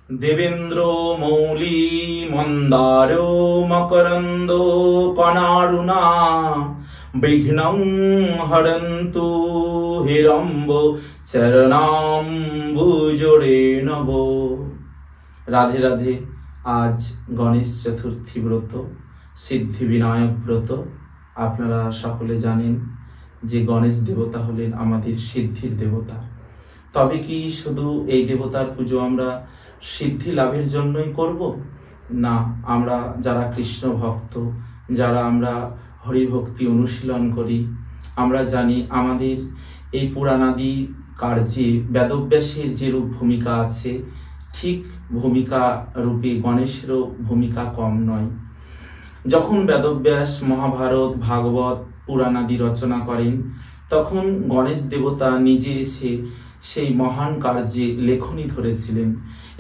দেবেন্দ্র মৌলি মন্দার মকরন্দ কণারুণা বিঘ্নং হরন্তু হিরম্ব চরণাম্বুজোরে নব। রাধে রাধে। আজ গণেশ চতুর্থী ব্রত, সিদ্ধি বিনায়ক ব্রত। আপনারা সকলে জানেন যে গণেশ দেবতা হলেন আমাদের সিদ্ধির দেবতা। তবে কি শুধু এই দেবতার পুজো আমরা সিদ্ধি লাভের জন্যই করব? না, আমরা যারা কৃষ্ণ ভক্ত, যারা আমরা হরিভক্তি অনুশীলন করি, আমরা জানি আমাদের এই পুরাণাদি কার্যে বেদব্যাসের যেরূপ ভূমিকা আছে, ঠিক ভূমিকা রূপে গণেশেরও ভূমিকা কম নয়। যখন বেদব্যাস মহাভারত, ভাগবত, পুরাণাদি রচনা করেন, তখন গণেশ দেবতা নিজে এসে সেই মহান কার্যে লেখনী ধরেছিলেন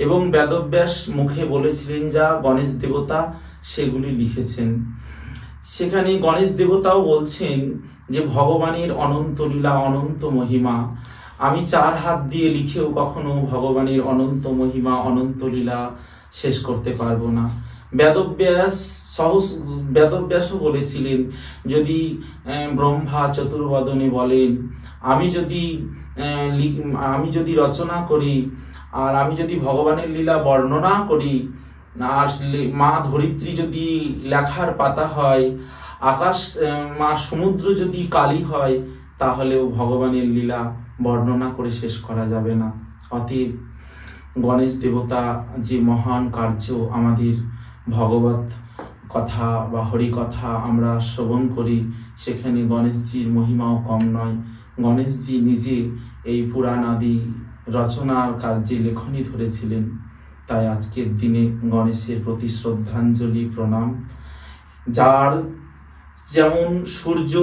এবং বেদব্যাস মুখে বলেছিলেন যা গণেশ দেবতা সেগুলি লিখেছেন। সেখানে গণেশ দেবতাও বলছেন যে ভগবানের অনন্ত লীলা, অনন্ত মহিমা আমি 4 হাত দিয়ে লিখেও কখনো ভগবানের অনন্ত মহিমা, অনন্ত লীলা শেষ করতে পারবো না। বেদব্যাসও বলেছিলেন, যদি ব্রহ্মা চতুর্বদনে বলেন আমি যদি রচনা করি আর আমি যদি ভগবানের লীলা বর্ণনা করি, আর মা ধরিত্রী যদি লেখার পাতা হয়, আকাশ মা সমুদ্র যদি কালি হয়, তাহলেও ভগবানের লীলা বর্ণনা করে শেষ করা যাবে না। অতএব গণেশ দেবতা যে মহান কার্য, আমাদের ভগবত কথা বা হরি কথা আমরা শ্রবণ করি, সেখানে গণেশজির মহিমাও কম নয়। গণেশজি নিজে এই পুরাণ আদি রচনার কার্যে লেখনী ধরেছিলেন। তাই আজকের দিনে গণেশের প্রতি শ্রদ্ধাঞ্জলি, প্রণাম। যার যেমন সূর্য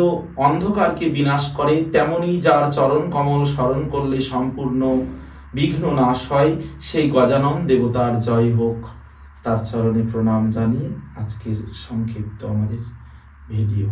অন্ধকারকে বিনাশ করে, তেমনি যার চরণ কমল স্মরণ করলে সম্পূর্ণ বিঘ্ন নাশ হয়, সেই গজানন দেবতার জয় হোক। তার চরণে প্রণাম জানিয়ে আজকের সংক্ষিপ্ত আমাদের ভিডিও।